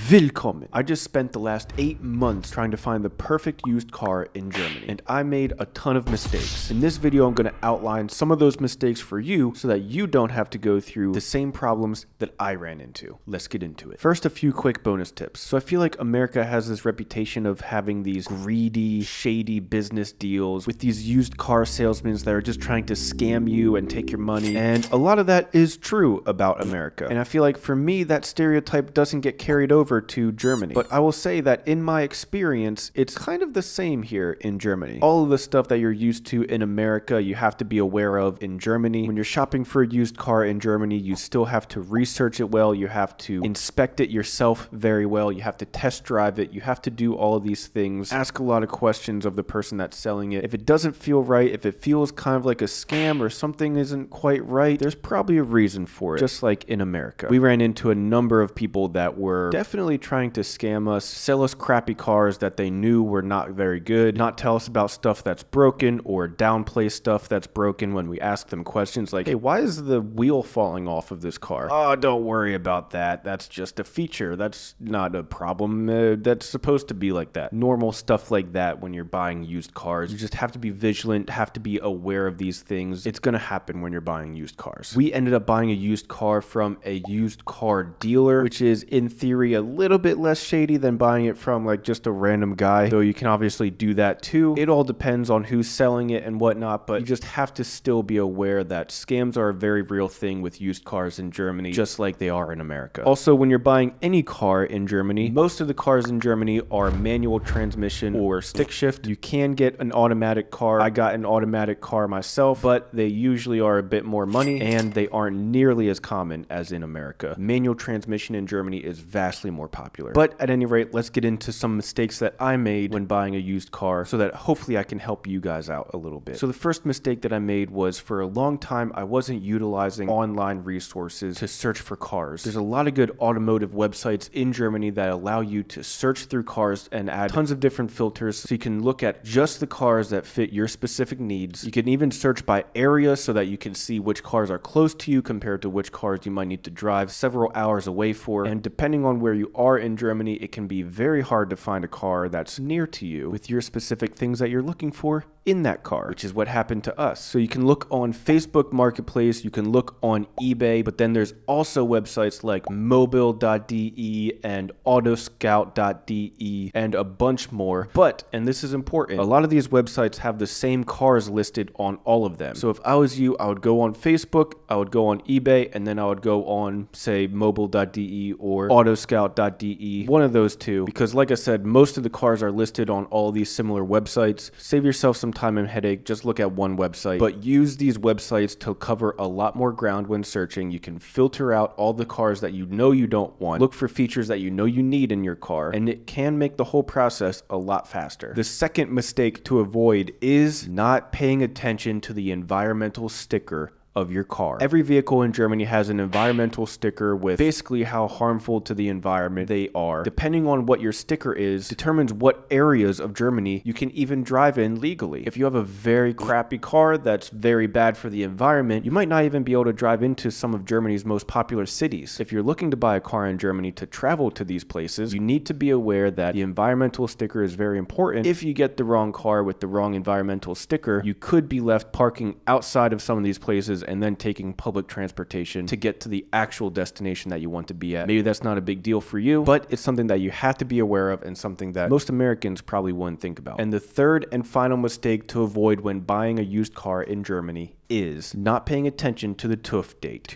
Willkommen! I just spent the last 8 months trying to find the perfect used car in Germany, and I made a ton of mistakes. In this video, I'm going to outline some of those mistakes for you so that you don't have to go through the same problems that I ran into. Let's get into it. First, a few quick bonus tips. So I feel like America has this reputation of having these greedy, shady business deals with these used car salesmen that are just trying to scam you and take your money, and a lot of that is true about America. And I feel like for me, that stereotype doesn't get carried over to Germany. But I will say that in my experience, it's kind of the same here in Germany. All of the stuff that you're used to in America, you have to be aware of in Germany. When you're shopping for a used car in Germany, you still have to research it well. You have to inspect it yourself very well. You have to test drive it. You have to do all of these things. Ask a lot of questions of the person that's selling it. If it doesn't feel right, if it feels kind of like a scam or something isn't quite right, there's probably a reason for it, just like in America. We ran into a number of people that were definitely trying to scam us, sell us crappy cars that they knew were not very good, not tell us about stuff that's broken or downplay stuff that's broken when we ask them questions like, hey, why is the wheel falling off of this car? Oh, don't worry about that. That's just a feature. That's not a problem. That's supposed to be like that. Normal stuff like that when you're buying used cars. You just have to be vigilant, have to be aware of these things. It's going to happen when you're buying used cars. We ended up buying a used car from a used car dealer, which is in theory a little bit less shady than buying it from like just a random guy, though you can obviously do that too. It all depends on who's selling it and whatnot, but you just have to still be aware that scams are a very real thing with used cars in Germany, just like they are in America. Also, when you're buying any car in Germany, most of the cars in Germany are manual transmission or stick shift. You can get an automatic car. I got an automatic car myself, but they usually are a bit more money and they aren't nearly as common as in America. Manual transmission in Germany is vastly more popular. But at any rate, let's get into some mistakes that I made when buying a used car so that hopefully I can help you guys out a little bit. So the first mistake that I made was for a long time, I wasn't utilizing online resources to search for cars. There's a lot of good automotive websites in Germany that allow you to search through cars and add tons of different filters so you can look at just the cars that fit your specific needs. You can even search by area so that you can see which cars are close to you compared to which cars you might need to drive several hours away for. And depending on where you are in Germany, it can be very hard to find a car that's near to you with your specific things that you're looking for in that car, which is what happened to us. So you can look on Facebook Marketplace, you can look on eBay, but then there's also websites like mobil.de and autoscout.de and a bunch more. But, and this is important, a lot of these websites have the same cars listed on all of them. So if I was you, I would go on Facebook, I would go on eBay, and then I would go on, say, mobil.de or autoscout.de, one of those two, because like I said, most of the cars are listed on all these similar websites. Save yourself some time and headache, just look at one website, but use these websites to cover a lot more ground when searching. You can filter out all the cars that you know you don't want, look for features that you know you need in your car, and it can make the whole process a lot faster. The second mistake to avoid is not paying attention to the environmental sticker of your car. Every vehicle in Germany has an environmental sticker with basically how harmful to the environment they are. Depending on what your sticker is, determines what areas of Germany you can even drive in legally. If you have a very crappy car that's very bad for the environment, you might not even be able to drive into some of Germany's most popular cities. If you're looking to buy a car in Germany to travel to these places, you need to be aware that the environmental sticker is very important. If you get the wrong car with the wrong environmental sticker, you could be left parking outside of some of these places and then taking public transportation to get to the actual destination that you want to be at. Maybe that's not a big deal for you, but it's something that you have to be aware of and something that most Americans probably wouldn't think about. And the third and final mistake to avoid when buying a used car in Germany is not paying attention to the TÜV date.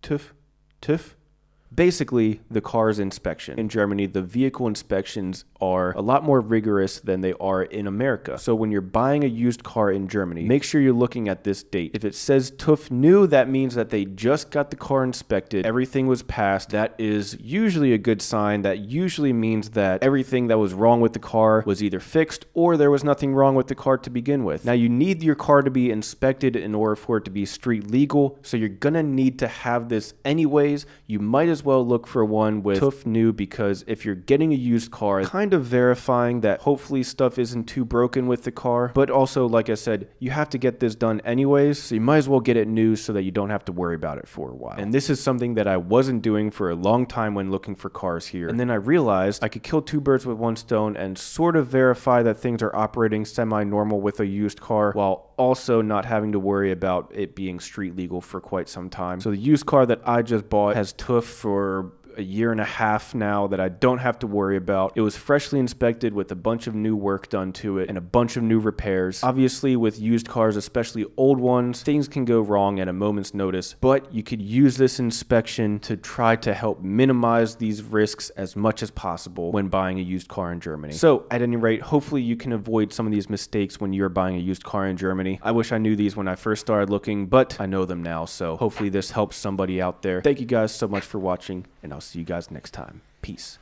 TÜV. Basically, the car's inspection. In Germany, the vehicle inspections are a lot more rigorous than they are in America. So when you're buying a used car in Germany, make sure you're looking at this date. If it says TÜV new, that means that they just got the car inspected, everything was passed. That is usually a good sign. That usually means that everything that was wrong with the car was either fixed or there was nothing wrong with the car to begin with. Now, you need your car to be inspected in order for it to be street legal, so you're gonna need to have this anyways. You might as as well look for one with TÜV New, because if you're getting a used car, kind of verifying that hopefully stuff isn't too broken with the car. But also, like I said, you have to get this done anyways, so you might as well get it new so that you don't have to worry about it for a while. And this is something that I wasn't doing for a long time when looking for cars here. And then I realized I could kill two birds with one stone and sort of verify that things are operating semi-normal with a used car, while also not having to worry about it being street legal for quite some time. So the used car that I just bought has TÜV for a year and a half now that I don't have to worry about. It was freshly inspected with a bunch of new work done to it and a bunch of new repairs. Obviously, with used cars, especially old ones, things can go wrong at a moment's notice, but you could use this inspection to try to help minimize these risks as much as possible when buying a used car in Germany. So at any rate, hopefully you can avoid some of these mistakes when you're buying a used car in Germany. I wish I knew these when I first started looking, but I know them now, so hopefully this helps somebody out there. Thank you guys so much for watching, and I'll see you guys next time. Peace.